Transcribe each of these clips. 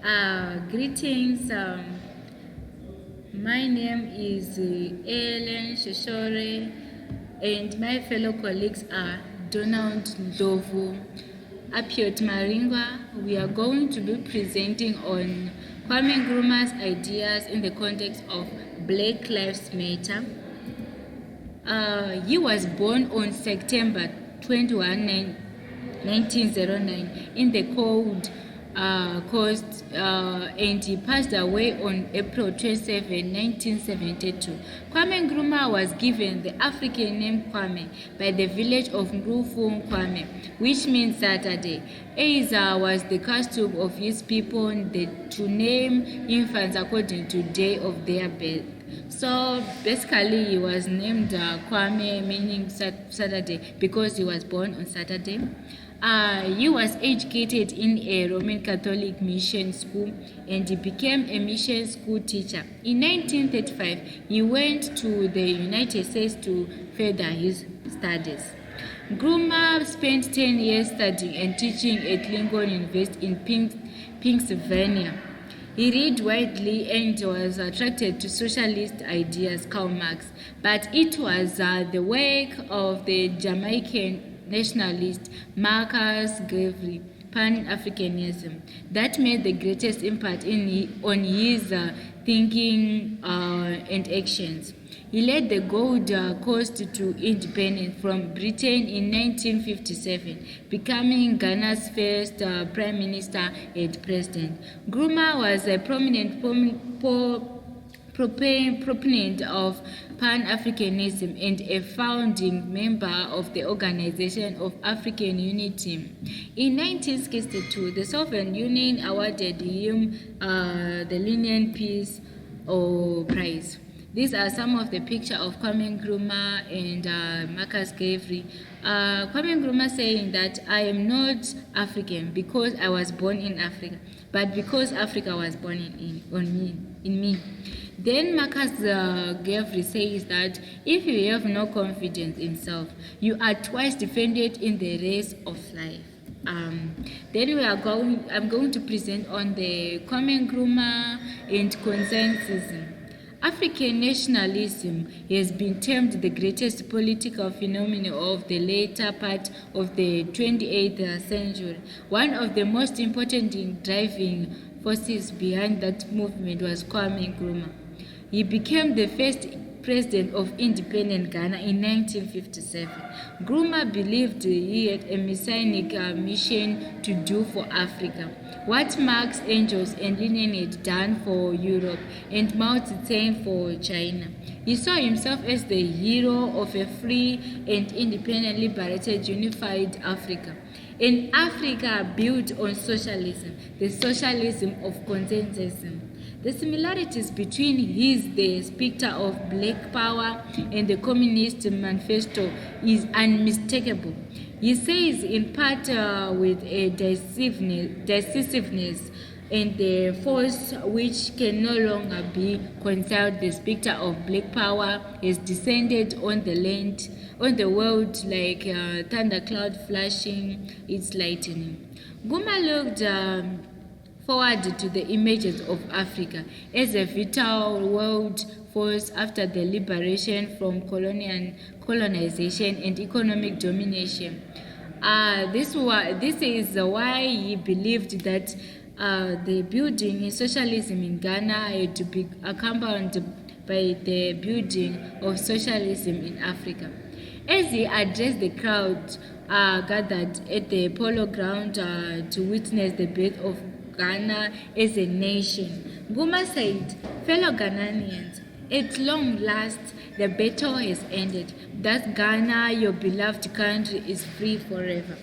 Greetings. My name is Ellen Shoshore, and my fellow colleagues are Donald Ndovu, Apiot Maringwa. We are going to be presenting on Kwame Nkrumah's ideas in the context of Black Lives Matter. He was born on September 21, 1909 in the Cold Coast, and he passed away on April 27, 1972. Kwame Nkrumah was given the African name Kwame by the village of Ngrufu Kwame, which means Saturday. As was the custom of his people to name infants according to the day of their birth. So basically he was named Kwame, meaning Saturday, because he was born on Saturday. He was educated in a Roman Catholic mission school, and he became a mission school teacher. In 1935, he went to the United States to further his studies. Nkrumah spent 10 years studying and teaching at Lincoln University in Pennsylvania. He read widely and was attracted to socialist ideas, Karl Marx, but it was the work of the Jamaican nationalist Marcus Garvey, Pan-Africanism, that made the greatest impact on his thinking and actions. He led the Gold Coast to independence from Britain in 1957, becoming Ghana's first prime minister and president. Nkrumah was a prominent proponent of Pan-Africanism and a founding member of the Organization of African Unity. In 1962, the Soviet Union awarded him the Lenin Peace Prize. These are some of the pictures of Kwame Nkrumah and Marcus Garvey. Kwame Nkrumah saying that I am not African because I was born in Africa, but because Africa was born in me. Then Marcus Garvey says that if you have no confidence in self, you are twice defended in the race of life. Then I'm going to present on the Kwame Nkrumah and consensus. African nationalism has been termed the greatest political phenomenon of the later part of the 28th century. One of the most important driving forces behind that movement was Kwame Nkrumah. He became the first president of independent Ghana in 1957. Nkrumah believed he had a messianic mission to do for Africa, what Marx, Engels, and Lenin had done for Europe, and Mao Zedong for China. He saw himself as the hero of a free and independent, liberated, unified Africa. An Africa built on socialism, the socialism of consensus. The similarities between the specter of Black Power and the Communist Manifesto is unmistakable. He says in part with a decisiveness and the force which can no longer be concealed, the specter of Black Power has descended on the world like a thundercloud flashing its lightning. Nkrumah looked forward to the emergence of Africa as a vital world force after the liberation from colonization and economic domination. This is why he believed that the building in socialism in Ghana had to be accompanied by the building of socialism in Africa. As he addressed the crowd gathered at the Polo Ground to witness the birth of Ghana as a nation, Nkrumah said, "Fellow Ghanaians, at long last the battle has ended. Thus Ghana, your beloved country, is free forever.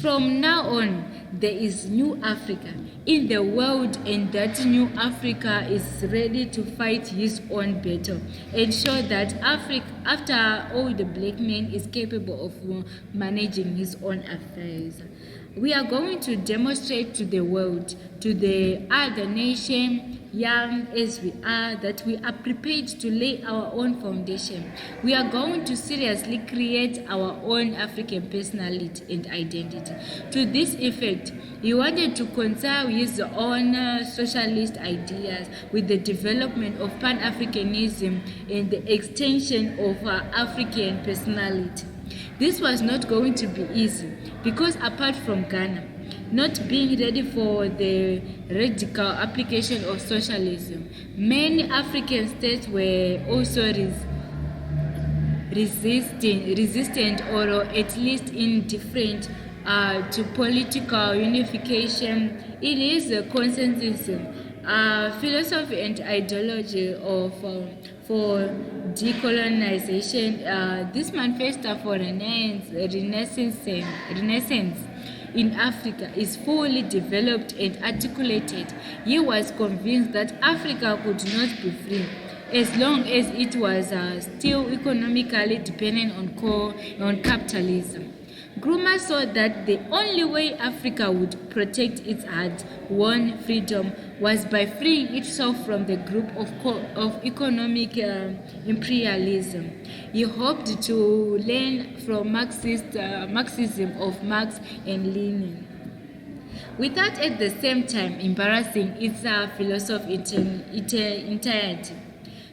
From now on, there is new Africa in the world, and that new Africa is ready to fight his own battle and show that Africa, after all, the black man is capable of managing his own affairs." We are going to demonstrate to the world, to the other nation, young as we are, that we are prepared to lay our own foundation. We are going to seriously create our own African personality and identity. To this effect, he wanted to concile his own socialist ideas with the development of Pan-Africanism and the extension of African personality. This was not going to be easy because apart from Ghana not being ready for the radical application of socialism, many African states were also resistant or at least indifferent to political unification. It is a consensus philosophy and ideology of for decolonization. This manifesto for Renaissance in Africa is fully developed and articulated. He was convinced that Africa could not be free as long as it was still economically dependent on capitalism. Nkrumah saw that the only way Africa would protect its hard-won freedom was by freeing itself from the grip of economic imperialism. He hoped to learn from Marxism of Marx and Lenin, without at the same time embarrassing its philosophy entirety,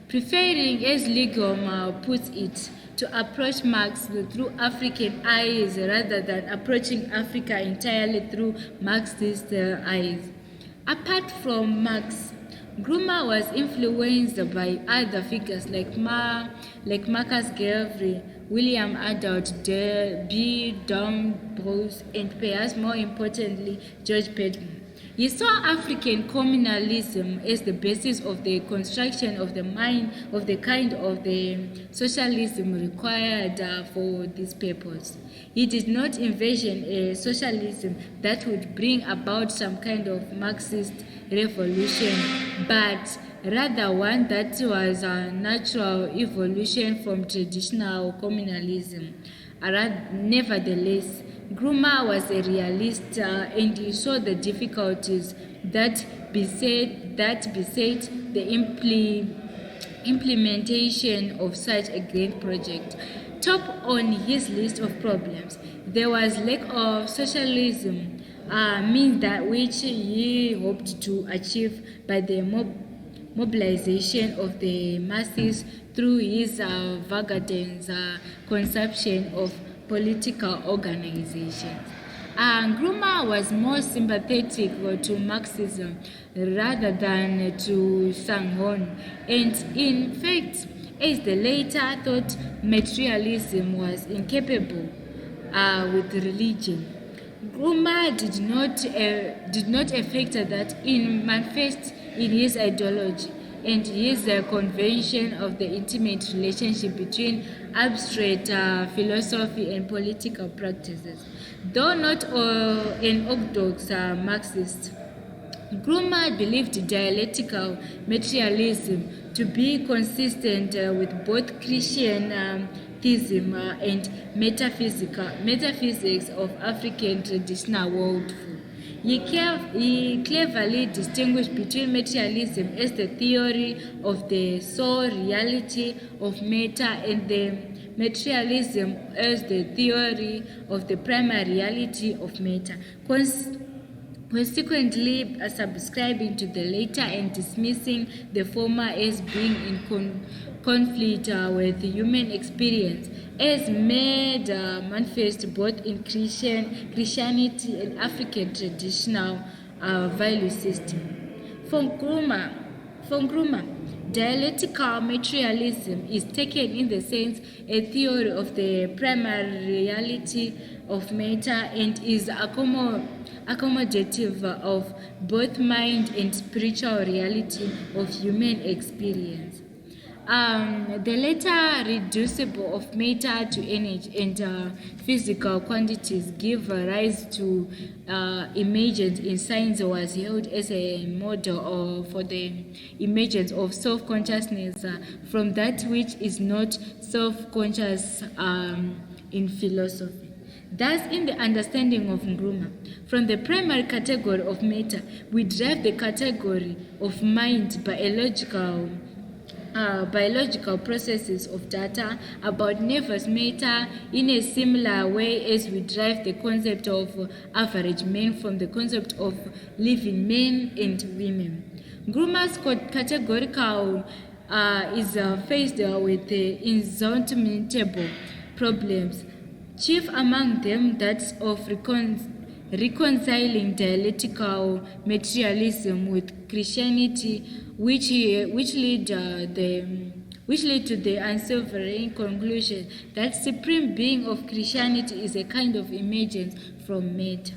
preferring, as Legum puts it, to approach Marx through African eyes rather than approaching Africa entirely through Marxist eyes. Apart from Marx, Nkrumah was influenced by other figures like Marcus Garvey, William Adult, B. Dom Bruce, and perhaps more importantly, George Pedman. He saw African communalism as the basis of the construction of the kind of the socialism required for this purpose. He did not envision a socialism that would bring about some kind of Marxist revolution, but rather one that was a natural evolution from traditional communalism. Nevertheless, Nkrumah was a realist and he saw the difficulties that beset the implementation of such a great project. Top on his list of problems, there was lack of socialism, means that which he hoped to achieve by the mobilization of the masses through his Wagner's conception of political organizations. Nkrumah was more sympathetic to Marxism rather than to Sanghon, and in fact, as the latter thought materialism was incompatible with religion. Nkrumah did not affect that in manifest in his ideology and his convention of the intimate relationship between abstract philosophy and political practices. Though not an orthodox Marxist, Nkrumah believed dialectical materialism to be consistent with both Christian theism and metaphysics of African traditional worldview. He cleverly distinguished between materialism as the theory of the sole reality of matter and the materialism as the theory of the primary reality of matter, consequently subscribing to the latter and dismissing the former as being in conflict with human experience, as made manifest both in Christianity and African traditional value system. For Nkrumah, dialectical materialism is taken in the sense a theory of the primary reality of matter and is accommodative of both mind and spiritual reality of human experience. The latter, reducible of matter to energy and physical quantities, give rise to emergence in science, was held as a model for the emergence of self-consciousness from that which is not self-conscious in philosophy. Thus, in the understanding of Nkrumah, from the primary category of matter, we derive the category of mind, biological processes of data about nervous matter in a similar way as we derive the concept of average men from the concept of living men and women. Nkrumah's categorical is faced with the insurmountable problems, chief among them that of reconciling dialectical materialism with Christianity, which lead to the unsavory conclusion that supreme being of Christianity is a kind of emergence from matter.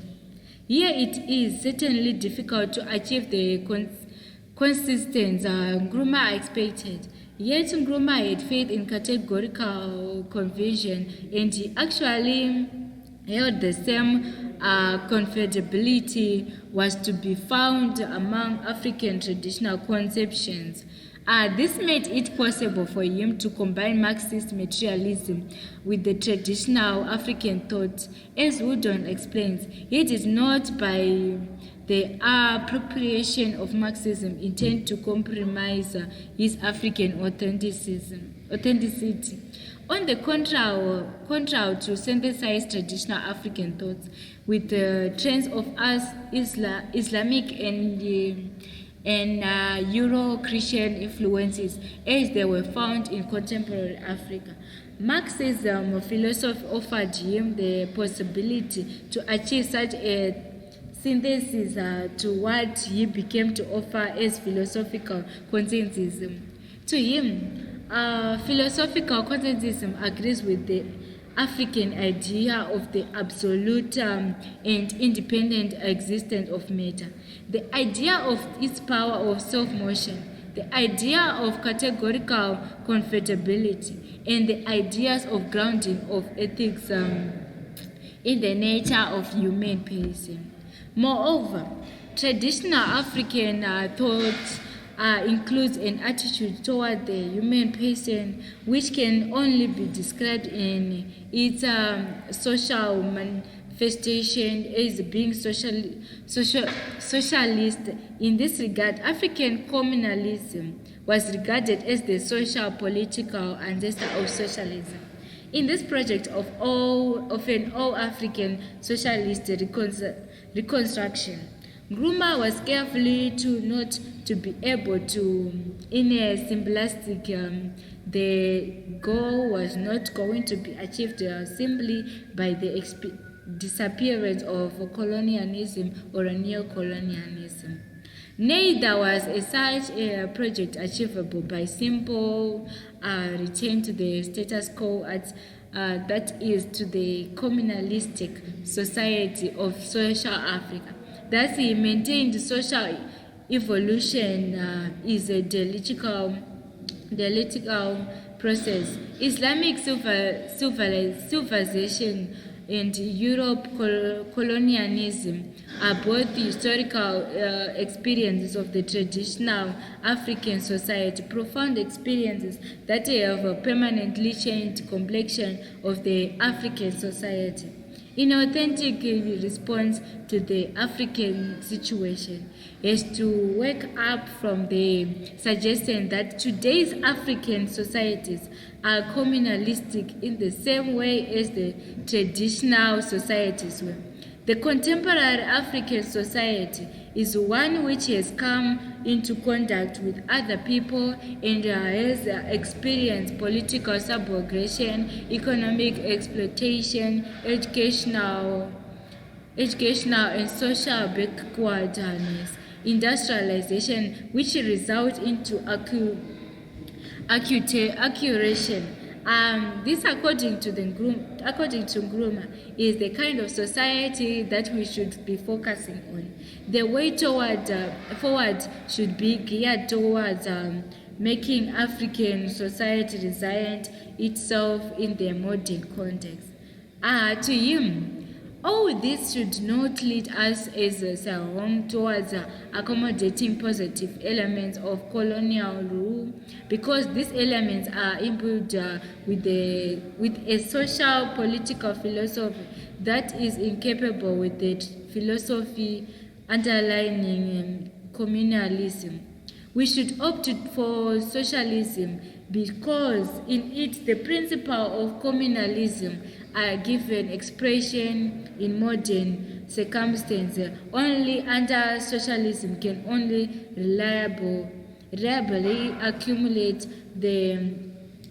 Here it is certainly difficult to achieve the consistency Nkrumah expected. Yet Nkrumah had faith in categorical conversion, and he actually held the same confidability was to be found among African traditional conceptions. This made it possible for him to combine Marxist materialism with the traditional African thought. As Woodon explains, it is not by the appropriation of Marxism intended to compromise his African authenticity. On the contrary, to synthesize traditional African thoughts with the trends of Islamic and Euro-Christian influences as they were found in contemporary Africa. Marxism philosophy offered him the possibility to achieve such a synthesis to what he became to offer as philosophical consensusism. To him, philosophical consensusism agrees with the African idea of the absolute and independent existence of matter, the idea of its power of self-motion, the idea of categorical convertibility, and the ideas of grounding of ethics in the nature of human person. Moreover, traditional African thought includes an attitude toward the human person which can only be described in its social manifestation as being socialist. In this regard, African communalism was regarded as the social political ancestor of socialism. In this project of an all-African socialist reconstruction, Nkrumah was carefully not to be able to, in a simplistic, the goal was not going to be achieved simply by the disappearance of colonialism or neo-colonialism. Neither was such a project achievable by simple return to the status quo that is to the communalistic society of social Africa. Thus, he maintained social evolution is a dialectical process. Islamic civilization and Europe colonialism are both historical experiences of the traditional African society, profound experiences that have permanently changed the complexion of the African society. In authentic response to the African situation is to wake up from the suggestion that today's African societies are communalistic in the same way as the traditional societies were. The contemporary African society is one which has come into contact with other people and has experienced political subjugation, economic exploitation, educational and social backwardness, industrialization, which result into acculturation. This, according to Nkrumah, is the kind of society that we should be focusing on. The way forward should be geared towards making African society resilient itself in the modern context. To him, All this should not lead us as a Sahom towards accommodating positive elements of colonial rule, because these elements are imbued with a social political philosophy that is incapable with the philosophy underlying communalism. We should opt for socialism because in it the principle of communalism are given expression in modern circumstances. Only under socialism can only reliably accumulate the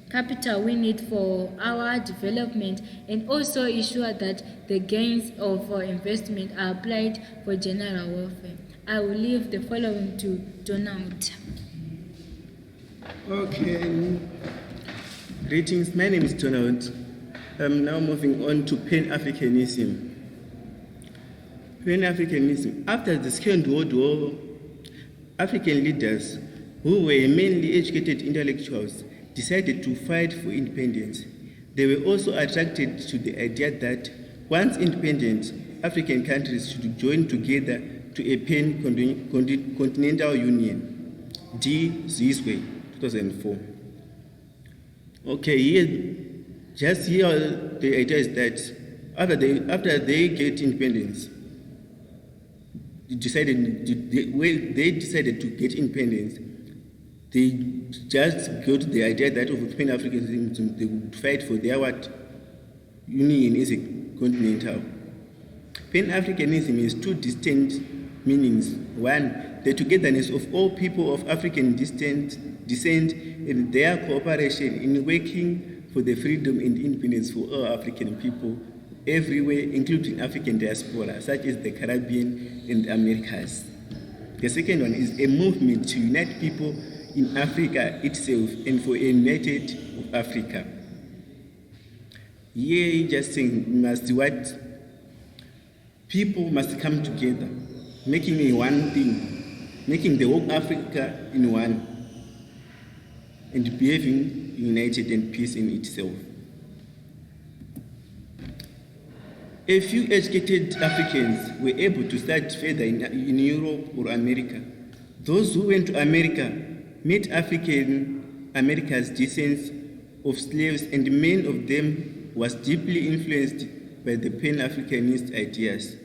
capital we need for our development, and also ensure that the gains of our investment are applied for general welfare. I will leave the following to Donald. Okay. Greetings, my name is Donald. I'm now moving on to Pan-Africanism. Pan-Africanism. After the Second World War, African leaders who were mainly educated intellectuals decided to fight for independence. They were also attracted to the idea that once independent, African countries should join together to a pan-continental union. D. Zizwe, 2004. Okay, here the idea is that after they get independence, they decided to get independence, they just got the idea that of Pan-Africanism, they would fight for their union as a continental. Pan-Africanism has two distinct meanings. One, the togetherness of all people of African descent and their cooperation in working for the freedom and independence for all African people everywhere, including African diaspora, such as the Caribbean and Americas. The second one is a movement to unite people in Africa itself and for a united Africa. Here, just saying, people must come together, making a one thing, making the whole Africa in one, and behaving united and peace in itself. A few educated Africans were able to study further in Europe or America. Those who went to America met African America's descent of slaves, and many of them was deeply influenced by the Pan-Africanist ideas.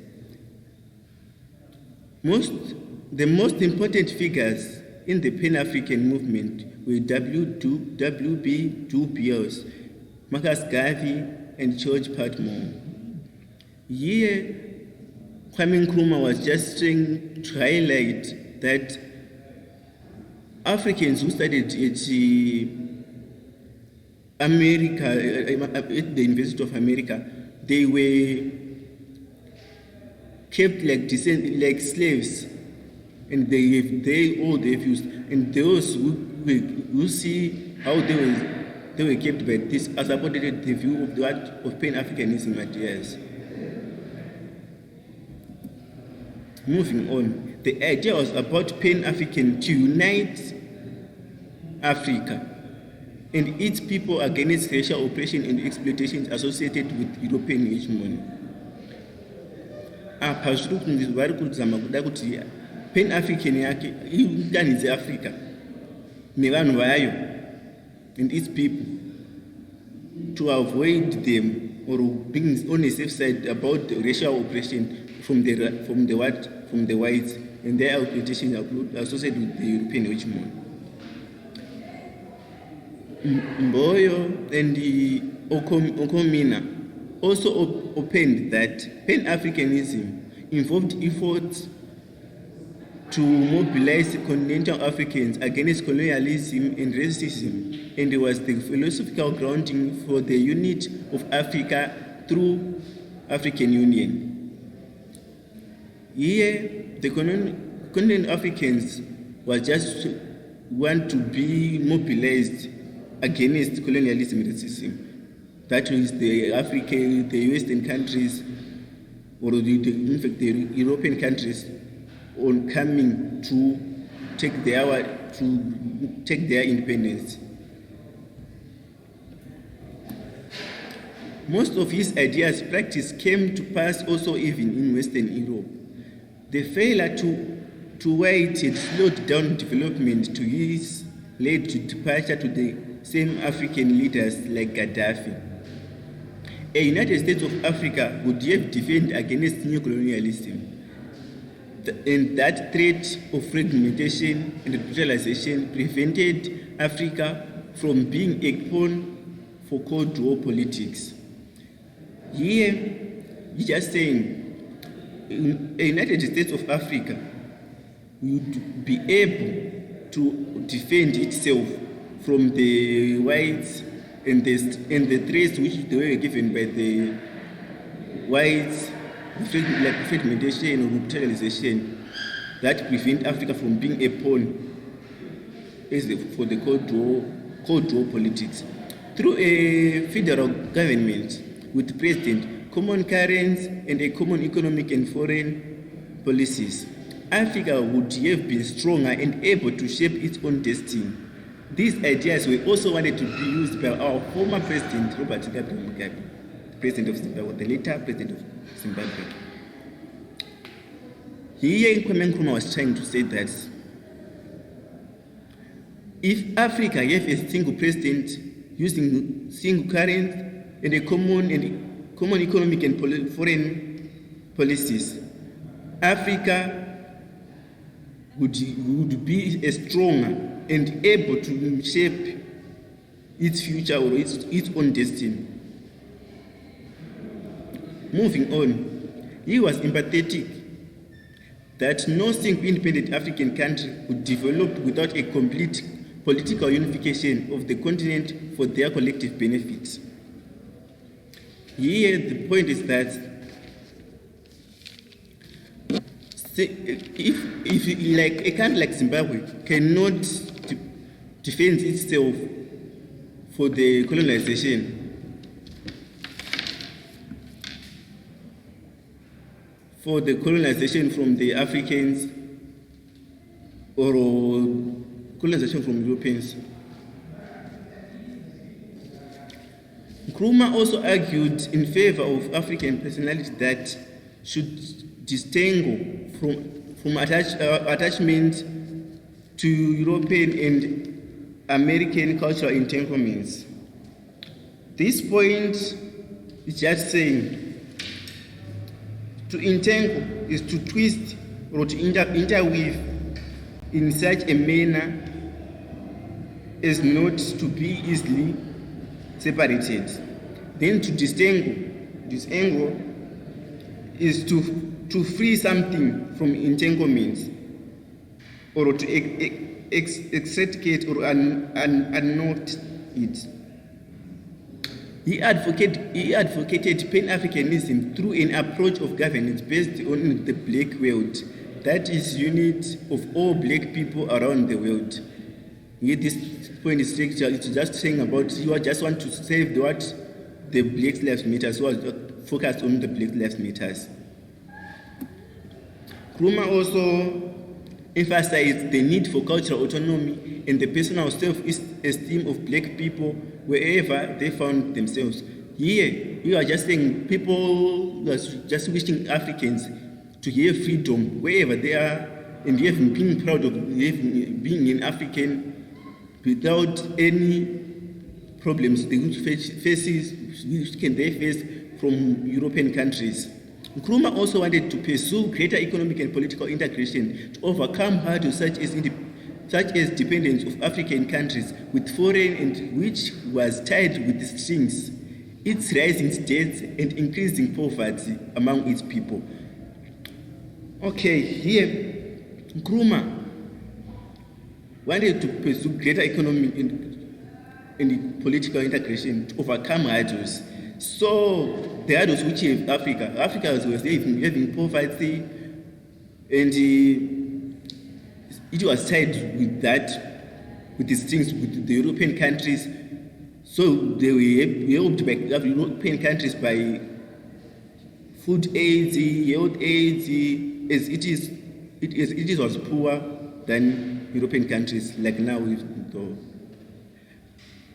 The most important figures in the Pan-African movement were W.B. Du Bois, Marcus Garvey, and George Patmore. Here, Kwame Nkrumah was just trying to highlight that Africans who studied at America, at the University of America, they were kept like slaves, and they all their views. And those who see how they were kept by this, are supported the view of Pan-Africanism ideas. Moving on, the idea was about Pan-African to unite Africa and its people against racial oppression and exploitation associated with European hegemony. Apa vari kuzama kuda kuti Pan-African yake iunganidze Africa nevanhu vayo and its people to avoid them or being on a safe side about racial oppression from the whites and their exploitation associated with the European hegemony. Mboyo and Okomina also opened that Pan-Africanism involved efforts to mobilize continental Africans against colonialism and racism, and was the philosophical grounding for the unity of Africa through African Union. Here, the continental Africans was just want to be mobilized against colonialism and racism. That is the Western countries, or in fact the European countries, on coming to take their independence. Most of his ideas practice came to pass also even in Western Europe. The failure to wait had slowed down development to his led to departure to the same African leaders like Gaddafi. A United States of Africa would have defended against neocolonialism, and that threat of fragmentation and brutalization prevented Africa from being a pawn for Cold War politics. Here, he's just saying, a United States of Africa would be able to defend itself from the whites and the threats which they were given by the whites, like fragmentation or brutalization, that prevent Africa from being a pawn for the Cold War politics. Through a federal government with president, common currency, and a common economic and foreign policies, Africa would have been stronger and able to shape its own destiny. These ideas were also wanted to be used by our former president, Robert Mugabe, president of Zimbabwe, the later president of Zimbabwe. Here, Kwame Nkrumah was trying to say that if Africa have a single president using single currency and a common economic and foreign policies, Africa would be a stronger and able to shape its future or its own destiny. Moving on, he was empathetic that no single independent African country would develop without a complete political unification of the continent for their collective benefit. Here, the point is that if like a country like Zimbabwe cannot defend itself for the colonization, from the Africans or colonization from Europeans. Nkrumah also argued in favor of African personality that should disentangle from attachment to European and American cultural entanglements. This point is just saying to entangle is to twist or to interweave in such a manner as not to be easily separated. Then to disentangle is to free something from entanglements or to extricate or unknot it. He advocated Pan-Africanism through an approach of governance based on the black world, that is, unit of all black people around the world. Here, this point is it's just saying about you just want to save the Black Lives Matter, so focused on the Black Lives Matters. Nkrumah also emphasized the need for cultural autonomy and the personal self-esteem of black people wherever they found themselves. Here, you are just saying people are just wishing Africans to have freedom wherever they are and have being proud of being an African without any problems which can they face from European countries. Nkrumah also wanted to pursue greater economic and political integration to overcome hurdles such as dependence of African countries with foreign and which was tied with the strings, its rising debts and increasing poverty among its people. Okay, here Nkrumah wanted to pursue greater economic and political integration to overcome hurdles. So the hurdles which have Africa was having poverty, and it was tied with that, with these things with the European countries. So they were helped by European countries by food aid, health aid, as it was poorer than European countries like now.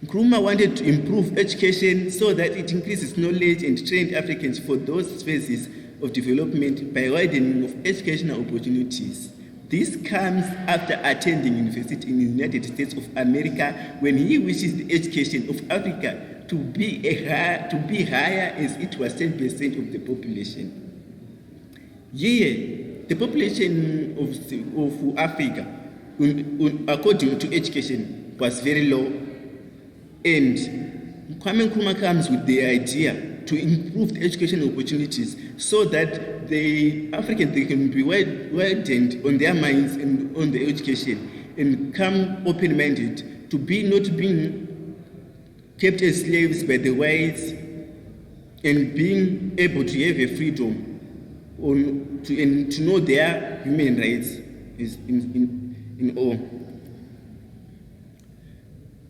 Nkrumah wanted to improve education so that it increases knowledge and trained Africans for those phases of development by widening of educational opportunities. This comes after attending university in the United States of America, when he wishes the education of Africa to be higher as it was 10% of the population. Here, the population of Africa, according to education, was very low, and Kwame Nkrumah comes with the idea to improve the educational opportunities so that the Africans, they can be widened on their minds and on their education and come open-minded to be not being kept as slaves by the whites and being able to have a freedom and to know their human rights is in all.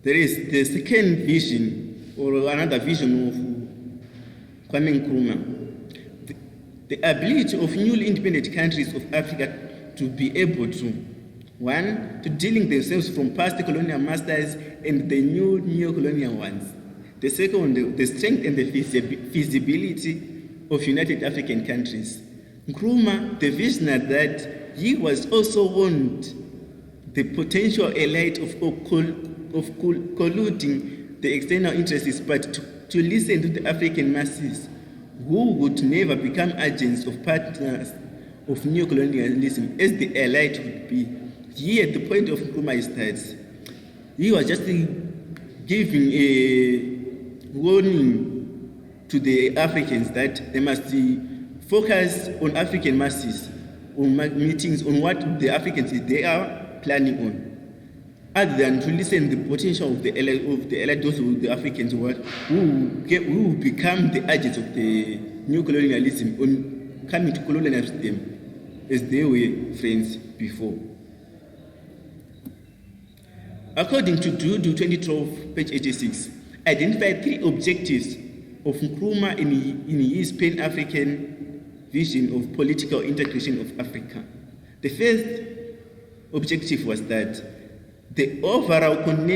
There is the second vision, or another vision of Kwame Nkrumah, the ability of newly independent countries of Africa to be able to, one, to dealing themselves from past colonial masters and the new neo-colonial ones. The second, the strength and the feasibility of united African countries. Nkrumah, the visionary, that he was also warned the potential elite of colluding the external interests, but to listen to the African masses who would never become agents of partners of neocolonialism as the elite would be. Here, the point of Nkrumah is that he was just giving a warning to the Africans that they must focus on African masses, on meetings, on what the Africans they are planning on, other than to listen to the potential of the elite, those of the Africans who will become the agents of the new colonialism, on coming to colonize them as they were friends before. According to Dudu 2012, page 86, identify 3 objectives of Nkrumah in his Pan-African vision of political integration of Africa. The first objective was that the overall on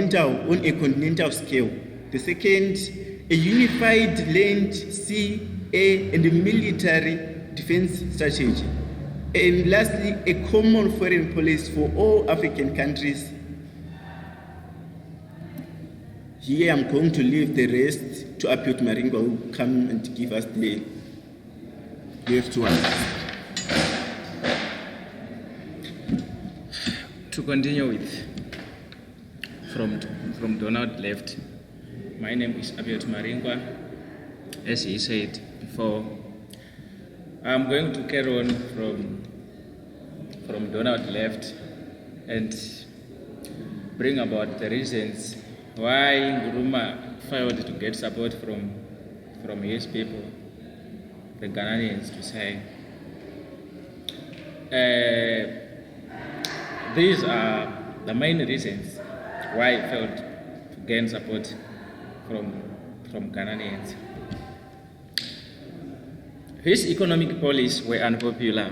a continental scale. The second, a unified land, sea, air, and military defense strategy. And lastly, a common foreign policy for all African countries. Here I'm going to leave the rest to Abiot Maringwa, who will come and give us the left one. To continue with, from Donald left, my name is Abiot Maringwa. As he said before, I'm going to carry on from Donald left and bring about the reasons why Nkrumah failed to get support from his people, the Ghanaians, to say. These are the main reasons why he failed to gain support from Ghanaians. His economic policies were unpopular,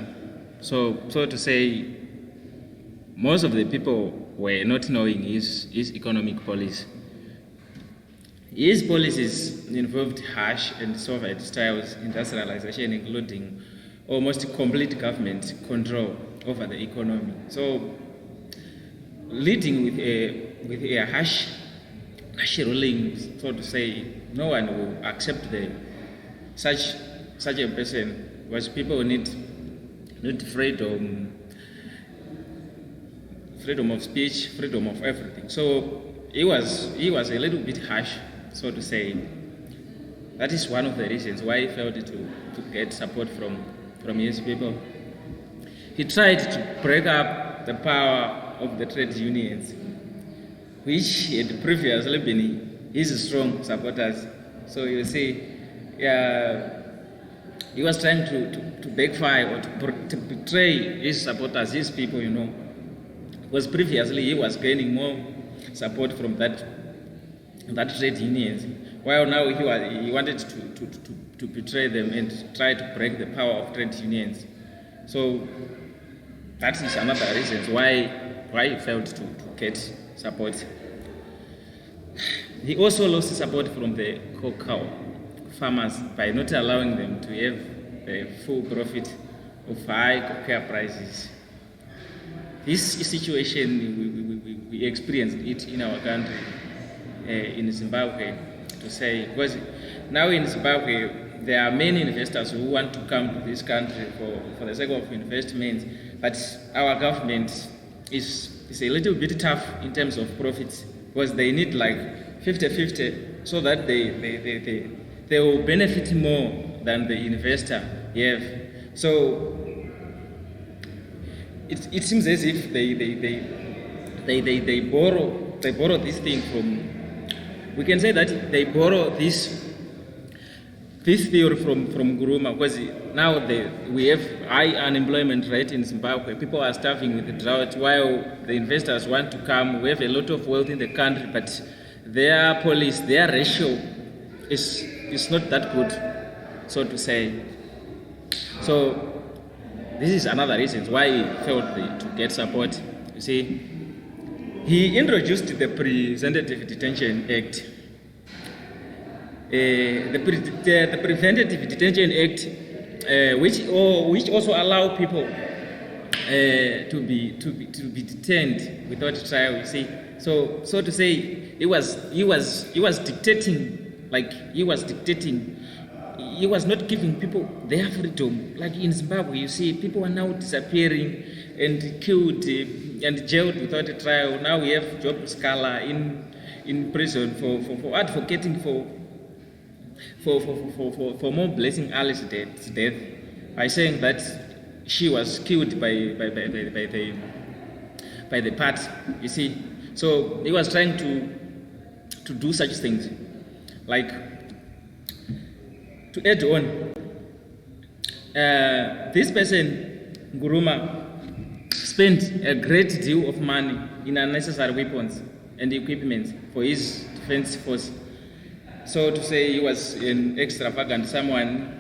so to say, most of the people were not knowing his economic policy. His policies involved harsh and Soviet-style industrialization, including almost complete government control over the economy. So, leading with a harsh ruling, so to say, no one will accept such a person, because people need freedom of speech, freedom of everything. So he was a little bit harsh, so to say. That is one of the reasons why he failed to get support from his people. He tried to break up the power of the trade unions, which had previously been his strong supporters. So you see, he was trying to backfire or to betray his supporters, his people, because previously he was gaining more support from that trade unions, while now he wanted to betray them and try to break the power of trade unions. So that is another reason why he failed to get support. He also lost support from the cocoa farmers by not allowing them to have the full profit of high cocoa prices. This situation, we experienced it in our country, in Zimbabwe, to say, because now in Zimbabwe, there are many investors who want to come to this country for the sake of investment, but our government is a little bit tough in terms of profits, because they need like 50-50 so that they will benefit more than the investor have. So it seems as if they borrow this thing from, we can say that they borrow this theory from Nkrumah, because now we have high unemployment rate in Zimbabwe. People are starving with the drought while the investors want to come. We have a lot of wealth in the country, but their policy, their ratio is not that good, so to say. So this is another reason why he failed to get support. You see, he introduced the Presantation Detention Act. The Preventive Detention Act, which also allow people to be detained without trial. You see, so to say, he was dictating, he was not giving people their freedom. Like in Zimbabwe, you see, people are now disappearing and killed and jailed without a trial. Now we have Job Scala in prison for advocating for more Blessing Alice's death by saying that she was killed by the party. You see, so he was trying to do such things. Like, to add on, this person, Nkrumah, spent a great deal of money in unnecessary weapons and equipment for his defense force. So to say, he was an extravagant someone.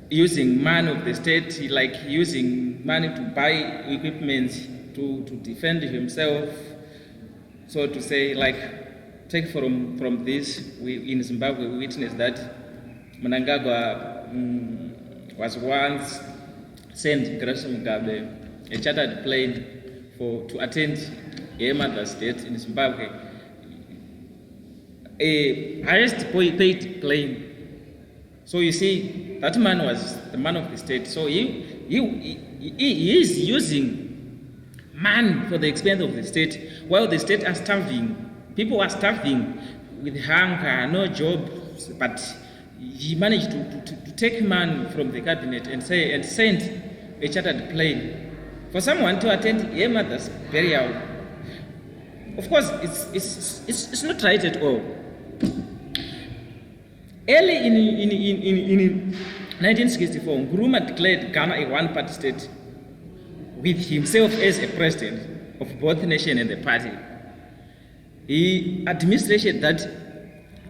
Using money of the state, like using money to buy equipment to defend himself. So to say, like, take from this, we in Zimbabwe we witnessed that Mnangagwa was once sent Grace Mugabe a chartered plane to attend a mother's death in Zimbabwe. A highest paid plane. So you see, that man was the man of the state. So he is using man for the expense of the state, while the state are starving. People are starving with hunger, no jobs, but he managed to take man from the cabinet and send a chartered plane for someone to attend a mother's burial. Of course, it's not right at all. Early in 1964, Nkrumah declared Ghana a one-party state with himself as a president of both the nation and the party. He administrated that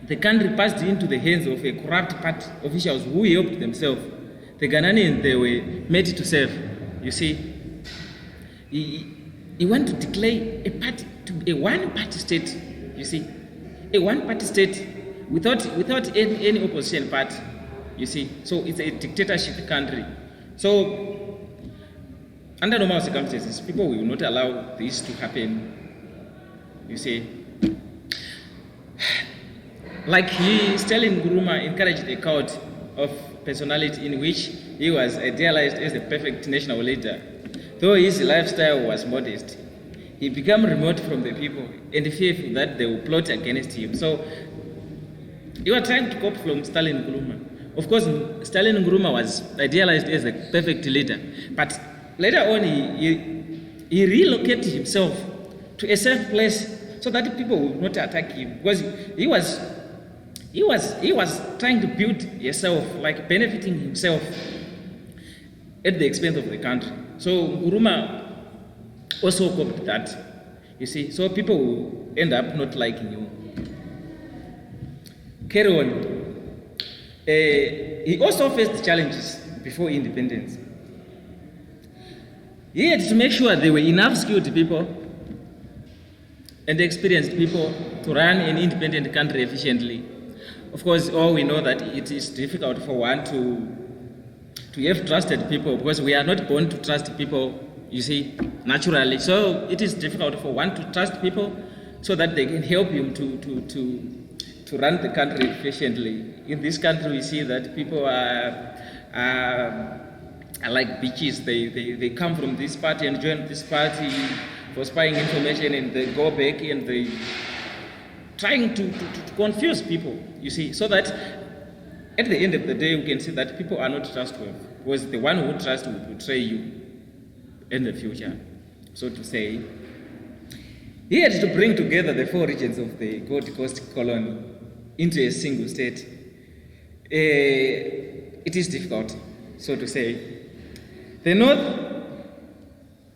the country passed into the hands of a corrupt party officials who helped themselves. The Ghanaians, they were made to serve. You see, he wanted to declare a one-party state. You see, a one-party state without any opposition party. You see, so it's a dictatorship country. So under normal circumstances, people will not allow this to happen. You see, like Stalin Nkrumah encouraged a cult of personality in which he was idealized as the perfect national leader. Though his lifestyle was modest, he became remote from the people and fearful that they will plot against him. So you are trying to copy from Stalin Nkrumah. Of course, Stalin Nkrumah was idealized as a perfect leader, but later on he relocated himself to a safe place so that people would not attack him, because he was trying to build himself, like benefiting himself at the expense of the country. So Nkrumah also copied that, you see. So people will end up not liking you. Carry on. He also faced challenges before independence. He had to make sure there were enough skilled people and experienced people to run an independent country efficiently. Of course, all we know that it is difficult for one to have trusted people, because we are not born to trust people, you see, naturally. So it is difficult for one to trust people so that they can help you to run the country efficiently. In this country, we see that people are like bitches. They come from this party and join this party for spying information, and they go back and they trying to confuse people, you see, so that at the end of the day we can see that people are not trustworthy, because the one who trusts will betray you in the future. So to say, he had to bring together the 4 regions of the Gold Coast colony into a single state. It is difficult, so to say. The north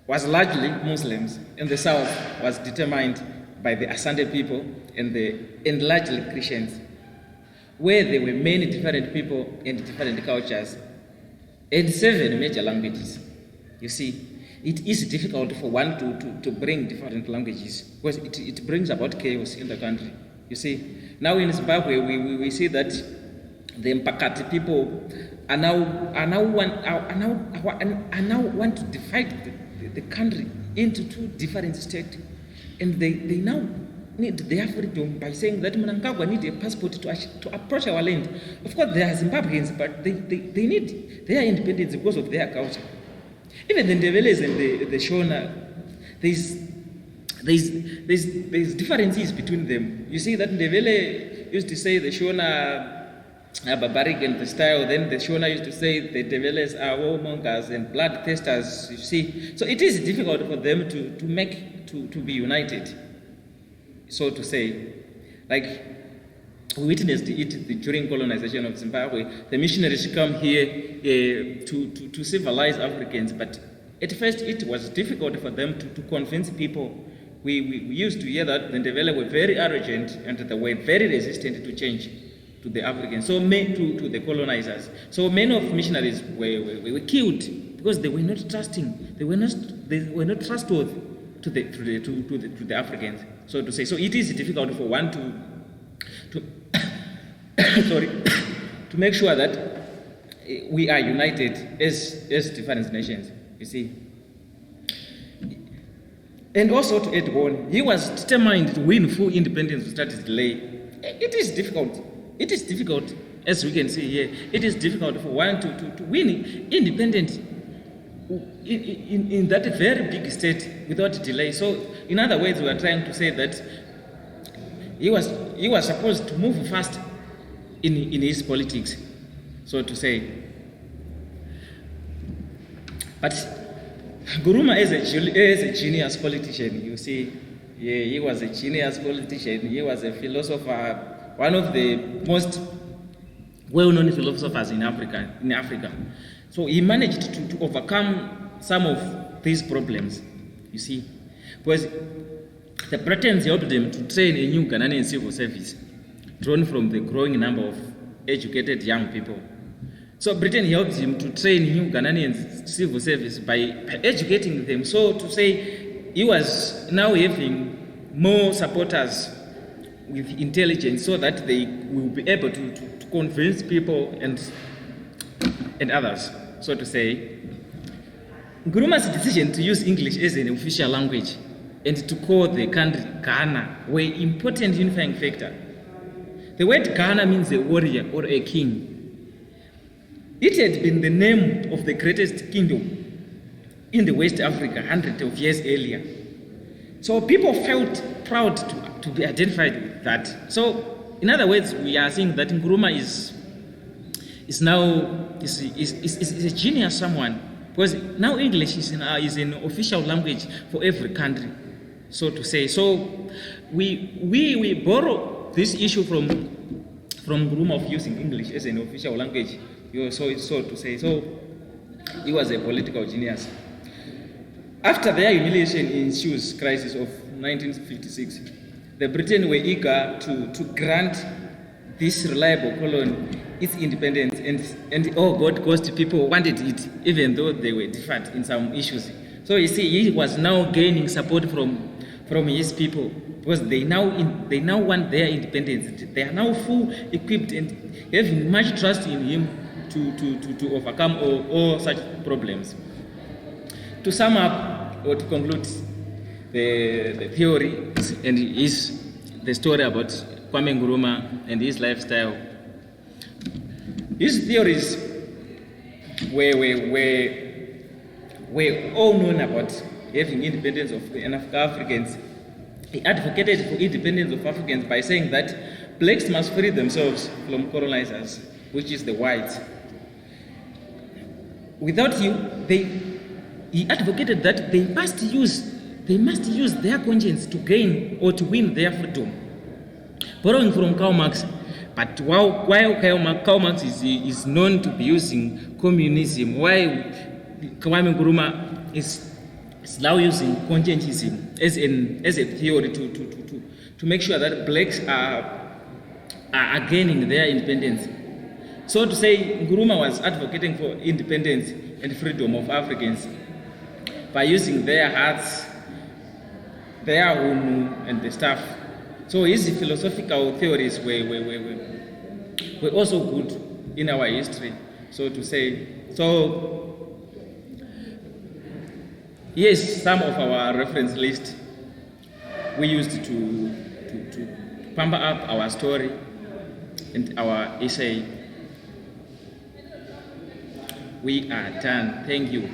was largely Muslims, and the south was determined by the Asante people and largely Christians, where there were many different people and different cultures, and 7 major languages. You see, it is difficult for one to bring different languages, because it brings about chaos in the country. You see, now in Zimbabwe we see that the Mpakati people are now want to divide the country into 2 different states, and they now need their freedom by saying that Mnangagwa need a passport to approach our land. Of course, they are Zimbabweans, but they need their independence because of their culture. Even the Ndeveles and the Shona, there's differences between them. You see that Ndevele used to say the Shona are barbaric in the style, then the Shona used to say the Ndeveles are warmongers and bloodthirsters, you see. So it is difficult for them to be united, so to say. Like, we witnessed it during colonization of Zimbabwe. The missionaries come here to civilize Africans, but at first it was difficult for them to convince people. We used to hear that the Ndebele were very arrogant and they were very resistant to change to the Africans, to the colonizers. So many of missionaries were killed because they were not trusting. They were not trustworthy to the Africans, so to say. So it is difficult for one to to make sure that we are united as different nations, you see. And also to add on, he was determined to win full independence without delay. It is difficult. It is difficult, as we can see here. It is difficult for one to win independence in that very big state without delay. So, in other words, we are trying to say that he was supposed to move fast in his politics, so to say. But Guruma is a genius politician, you see. Yeah, he was a genius politician. He was a philosopher, one of the most well-known philosophers in Africa. So he managed to overcome some of these problems, you see. Because the Britons helped them to train a new Ghanaian civil service, drawn from the growing number of educated young people. So Britain helped him to train new Ghanaian civil service by educating them. So to say, he was now having more supporters with intelligence, so that they will be able to convince people and others, so to say. Nkuruma's decision to use English as an official language and to call the country Ghana were an important unifying factor. The word Ghana means a warrior or a king. It had been the name of the greatest kingdom in the West Africa hundreds of years earlier. So people felt proud to be identified with that. So, in other words, we are saying that Nkuruma is a genius, someone, because now English is an official language for every country, so to say. So we borrow this issue from Nkuruma of using English as an official language, so to say. So he was a political genius. After their humiliation ensues crisis of 1956, the Britain were eager to grant this reliable colony its independence, and all Gold Coast people wanted it, even though they were different in some issues. So you see, he was now gaining support from his people because they now want their independence. They are now full equipped and having much trust in him to overcome all such problems. To sum up or to conclude the theory and the story about Kwame Nkrumah and his lifestyle. His theories were all known about having independence of Africans. He advocated for independence of Africans by saying that blacks must free themselves from colonizers, which is the whites. Without you, he advocated that they must use their conscience to gain or to win their freedom. Borrowing from Karl Marx, but while Karl Marx is known to be using communism, while Kwame Nkrumah is now using conscientism as a theory to make sure that blacks are gaining their independence. So to say, Nkrumah was advocating for independence and freedom of Africans by using their hearts, their home, and the stuff. So his philosophical theories were also good in our history, so to say. So yes, some of our reference list we used to pump up our story and our essay. We are done. Thank you.